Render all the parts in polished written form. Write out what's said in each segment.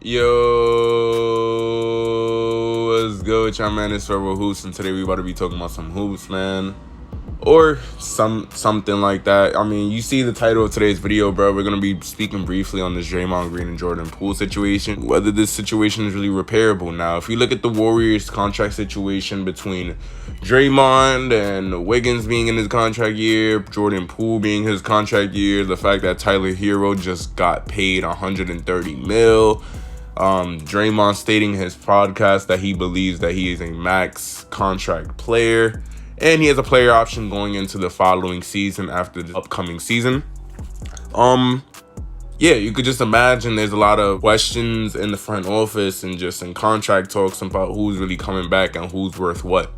Yo, what's good with y'all, man? It's Repercussions, and today we about to be talking about some hoops, man. Or something like that. I mean, you see the title of today's video, bro. We're gonna be speaking briefly on this Draymond Green and Jordan Poole situation, whether this situation is really repairable. Now, if you look at the Warriors contract situation between Draymond and Wiggins being in his contract year, Jordan Poole being his contract year, the fact that Tyler Hero just got paid 130 mil. Draymond stating in his podcast that he believes that he is a max contract player, and he has a player option going into the following season after the upcoming season. Yeah, you could just imagine there's a lot of questions in the front office and just in contract talks about who's really coming back and who's worth what.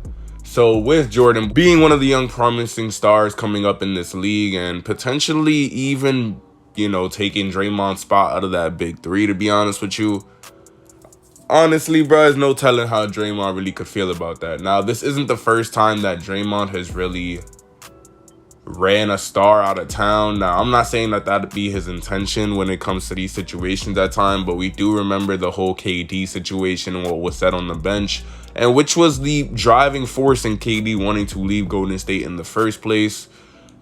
So with Jordan being one of the young promising stars coming up in this league and potentially even, taking Draymond's spot out of that big three, to be honest with you, honestly, bro, there's no telling how Draymond really could feel about that. Now, this isn't the first time that Draymond has really ran a star out of town. Now, I'm not saying that that'd be his intention when it comes to these situations at time, but we do remember the whole KD situation and what was said on the bench, and which was the driving force in KD wanting to leave Golden State in the first place.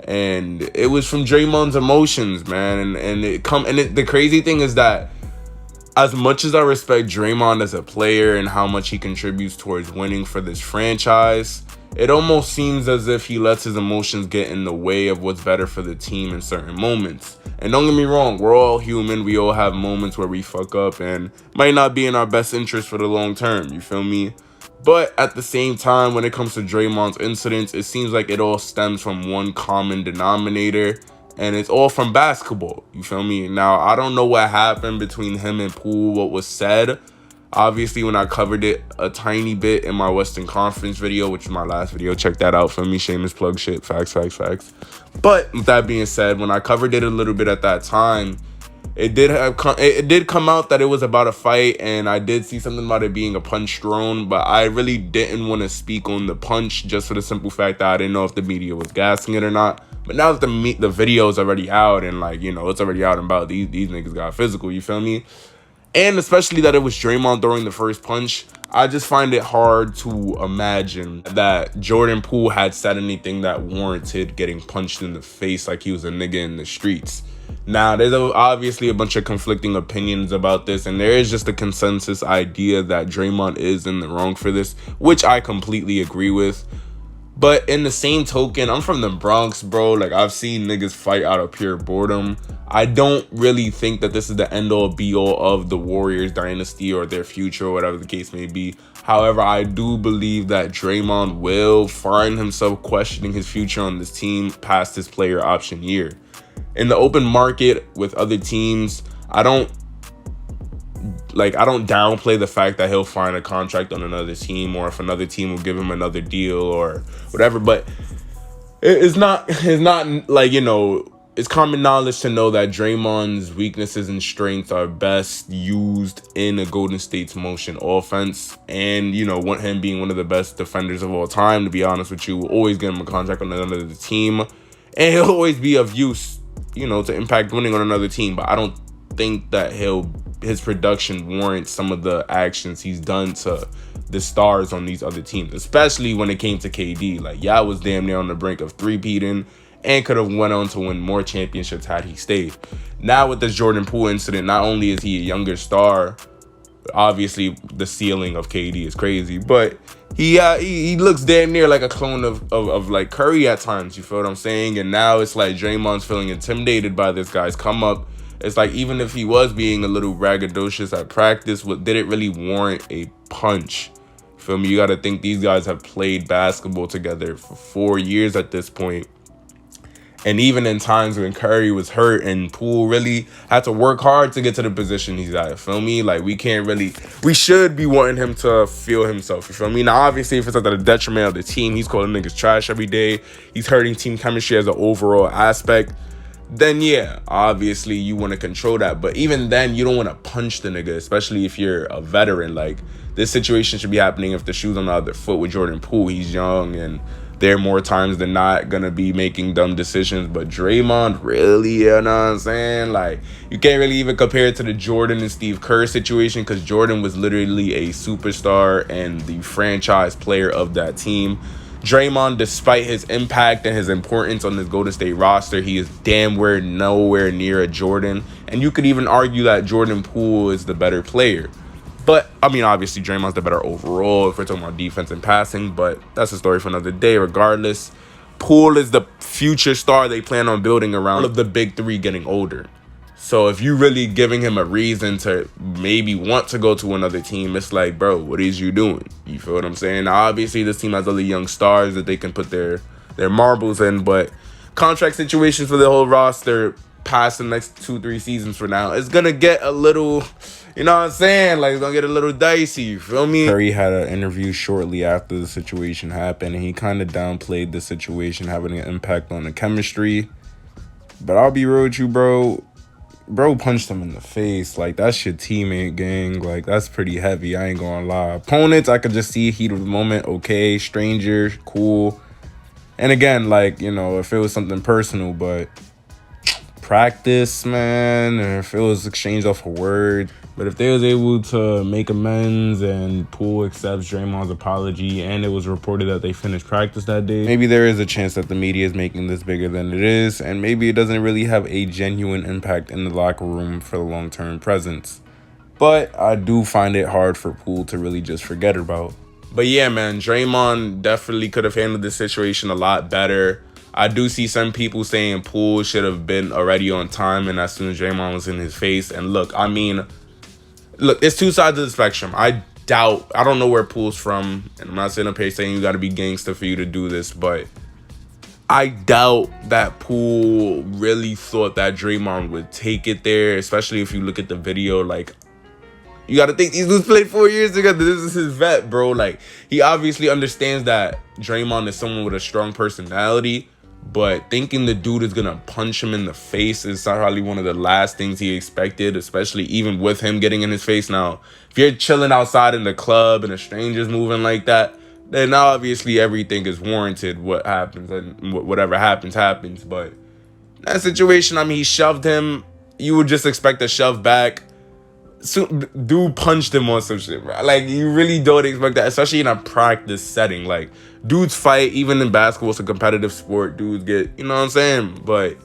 And it was from Draymond's emotions, man. The crazy thing is that as much as I respect Draymond as a player and how much he contributes towards winning for this franchise, it almost seems as if he lets his emotions get in the way of what's better for the team in certain moments. And don't get me wrong, we're all human. We all have moments where we fuck up and might not be in our best interest for the long term, you feel me? But at the same time, when it comes to Draymond's incidents, it seems like it all stems from one common denominator, and it's all from basketball, you feel me? Now, I don't know what happened between him and Poole, what was said. Obviously, when I covered it a tiny bit in my Western Conference video, which is my last video, check that out for me, shameless plug shit, facts. But with that being said, when I covered it a little bit at that time, it did come out that it was about a fight, and I did see something about it being a punch thrown, but I really didn't want to speak on the punch just for the simple fact that I didn't know if the media was gassing it or not. But now that the video is already out and it's already out and about, these niggas got physical, you feel me? And especially that it was Draymond throwing the first punch, I just find it hard to imagine that Jordan Poole had said anything that warranted getting punched in the face like he was a nigga in the streets. Now, there's obviously a bunch of conflicting opinions about this, and there is just a consensus idea that Draymond is in the wrong for this, which I completely agree with. But in the same token, I'm from the Bronx, bro. Like, I've seen niggas fight out of pure boredom. I don't really think that this is the end-all, be-all of the Warriors dynasty or their future or whatever the case may be. However, I do believe that Draymond will find himself questioning his future on this team past his player option year. In the open market with other teams, I don't downplay the fact that he'll find a contract on another team, or if another team will give him another deal or whatever. But it's common knowledge to know that Draymond's weaknesses and strengths are best used in a Golden State's motion offense. And, want him being one of the best defenders of all time, to be honest with you, will always get him a contract on another team. And he'll always be of use, to impact winning on another team. But I don't think that his production warrants some of the actions he's done to the stars on these other teams, especially when it came to KD. Like, I was damn near on the brink of three-peating and could have went on to win more championships had he stayed. Now with this Jordan Poole incident, not only is he a younger star, obviously the ceiling of KD is crazy, but he looks damn near like a clone of like Curry at times, you feel what I'm saying? And now it's like Draymond's feeling intimidated by this guy's come up. It's like, even if he was being a little braggadocious at practice, did it really warrant a punch? Feel me? You got to think these guys have played basketball together for 4 years at this point. And even in times when Curry was hurt and Poole really had to work hard to get to the position he's at, feel me? Like, we should be wanting him to feel himself, you feel me? Now, obviously, if it's at the detriment of the team, he's calling niggas trash every day, he's hurting team chemistry as an overall aspect, then yeah, obviously you want to control that. But even then, you don't want to punch the nigga, especially if you're a veteran. Like, this situation should be happening if the shoe's on the other foot with Jordan Poole. He's young and they're more times than not gonna be making dumb decisions. But Draymond, really, you know what I'm saying? Like, you can't really even compare it to the Jordan and Steve Kerr situation, because Jordan was literally a superstar and the franchise player of that team. Draymond, despite his impact and his importance on this Golden State roster, he is damn nowhere near a Jordan. And you could even argue that Jordan Poole is the better player. But, I mean, obviously, Draymond's the better overall if we're talking about defense and passing. But that's a story for another day. Regardless, Poole is the future star they plan on building around of the big three getting older. So if you really giving him a reason to maybe want to go to another team, it's like, bro, what is you doing? You feel what I'm saying? Now, obviously, this team has other young stars that they can put their marbles in, but contract situations for the whole roster past the next 2-3 seasons for now, it's going to get a little, you know what I'm saying? Like, it's going to get a little dicey, you feel me? Curry had an interview shortly after the situation happened, and he kind of downplayed the situation having an impact on the chemistry. But I'll be real with you, bro. Bro punched him in the face. Like, that's your teammate, gang. Like, that's pretty heavy. I ain't gonna lie. Opponents, I could just see heat of the moment. Okay, stranger, cool. And again, like, you know, if it was something personal, but practice, man, or if it was exchanged off a word. But if they was able to make amends and Poole accepts Draymond's apology, and it was reported that they finished practice that day, maybe there is a chance that the media is making this bigger than it is, and maybe it doesn't really have a genuine impact in the locker room for the long-term presence. But I do find it hard for Poole to really just forget about. But yeah, man, Draymond definitely could have handled this situation a lot better. I do see some people saying Poole should have been already on time, and as soon as Draymond was in his face. And look, I mean, look, it's two sides of the spectrum. I don't know where Poole's from, and I'm not sitting up here saying you got to be gangster for you to do this, but I doubt that Poole really thought that Draymond would take it there, especially if you look at the video. Like, you got to think these dudes played 4 years together. This is his vet, bro. Like, he obviously understands that Draymond is someone with a strong personality, but thinking the dude is going to punch him in the face is probably one of the last things he expected, especially even with him getting in his face. Now, if you're chilling outside in the club and a stranger's moving like that, then obviously everything is warranted. What happens and whatever happens, happens. But that situation, I mean, he shoved him. You would just expect a shove back. So, dude punched him on some shit, bro. Like, you really don't expect that, especially in a practice setting. Like, dudes fight, even in basketball, it's a competitive sport. Dudes get, you know what I'm saying? But,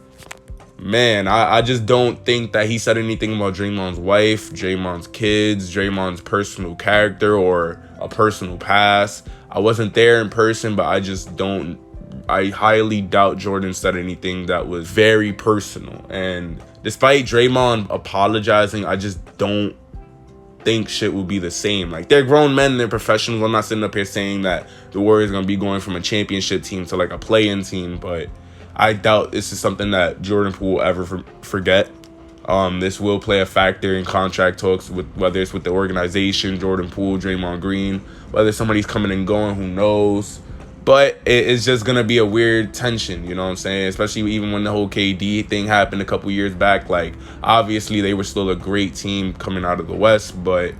man, I just don't think that he said anything about Draymond's wife, Draymond's kids, Draymond's personal character, or a personal past. I wasn't there in person, but I highly doubt Jordan said anything that was very personal. And despite Draymond apologizing, I just don't think shit will be the same. Like, they're grown men, they're professionals. I'm not sitting up here saying that the Warriors are going to be going from a championship team to like a play-in team, but I doubt this is something that Jordan Poole will ever forget. This will play a factor in contract talks, with whether it's with the organization, Jordan Poole, Draymond Green, whether somebody's coming and going, who knows. But it's just going to be a weird tension, you know what I'm saying? Especially even when the whole KD thing happened a couple years back. Like, obviously, they were still a great team coming out of the West. But,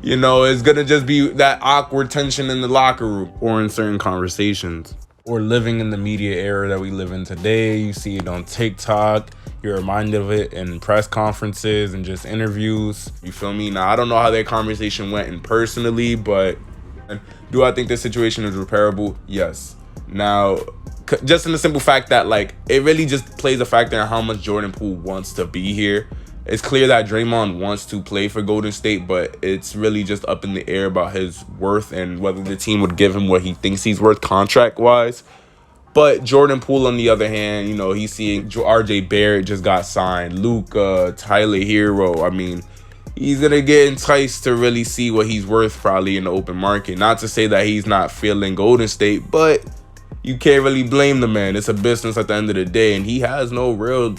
you know, it's going to just be that awkward tension in the locker room or in certain conversations. Or living in the media era that we live in today. You see it on TikTok. You're reminded of it in press conferences and just interviews. You feel me? Now, I don't know how that conversation went in personally, but do I think this situation is repairable? Yes. Now, just in the simple fact that, like, it really just plays a factor in how much Jordan Poole wants to be here. It's clear that Draymond wants to play for Golden State, but it's really just up in the air about his worth and whether the team would give him what he thinks he's worth contract-wise. But Jordan Poole, on the other hand, you know, he's seeing RJ Barrett just got signed, Luka, Tyler Hero. I mean, he's going to get enticed to really see what he's worth probably in the open market. Not to say that he's not feeling Golden State, but you can't really blame the man. It's a business at the end of the day, and he has no real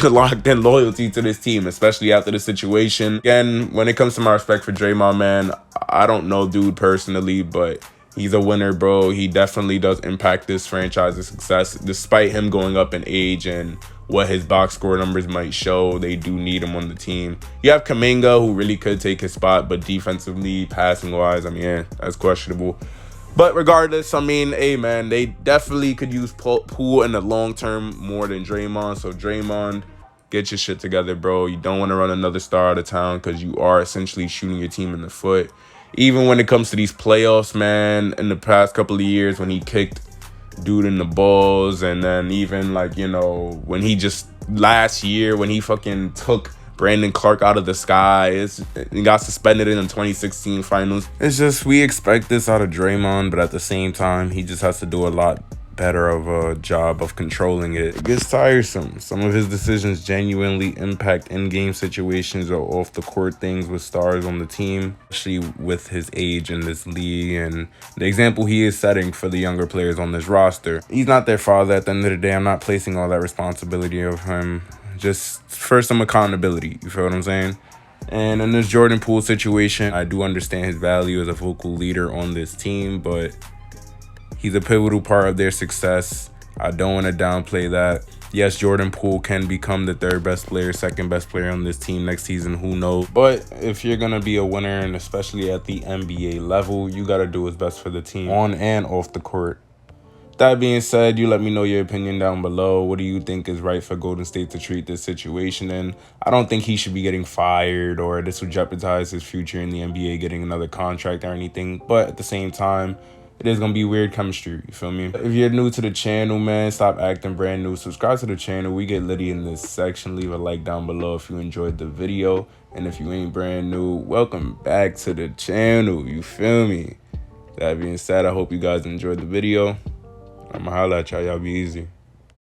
locked-in loyalty to this team, especially after the situation. Again, when it comes to my respect for Draymond, man, I don't know dude personally, but he's a winner, bro. He definitely does impact this franchise's success, despite him going up in age and what his box score numbers might show. They do need him on the team. You have Kuminga, who really could take his spot, but defensively, passing-wise, I mean, that's questionable. But regardless, I mean, hey man, they definitely could use Poole in the long term more than Draymond. So Draymond, get your shit together, bro. You don't want to run another star out of town because you are essentially shooting your team in the foot. Even when it comes to these playoffs, man, in the past couple of years when he kicked dude in the balls, and then even like, you know, when he just last year when he fucking took Brandon Clark out of the sky, he got suspended in the 2016 finals. It's just, we expect this out of Draymond, but at the same time, he just has to do a lot better of a job of controlling it. It gets tiresome. Some of his decisions genuinely impact in-game situations or off-the-court things with stars on the team, especially with his age in this league and the example he is setting for the younger players on this roster. He's not their father at the end of the day. I'm not placing all that responsibility of him. Just for some accountability, you feel what I'm saying? And in this Jordan Poole situation, I do understand his value as a vocal leader on this team, but he's a pivotal part of their success. I don't want to downplay that. Yes, Jordan Poole can become the third best player, second best player on this team next season, who knows? But if you're going to be a winner, and especially at the NBA level, you got to do what's best for the team on and off the court. That being said, you let me know your opinion down below. What do you think is right for Golden State to treat this situation in? I don't think he should be getting fired or this would jeopardize his future in the NBA getting another contract or anything. But at the same time, it is going to be weird chemistry, you feel me? If you're new to the channel, man, stop acting brand new. Subscribe to the channel. We get litty in this section. Leave a like down below if you enjoyed the video. And if you ain't brand new, welcome back to the channel, you feel me? That being said, I hope you guys enjoyed the video. I'ma holla at y'all. Y'all be easy.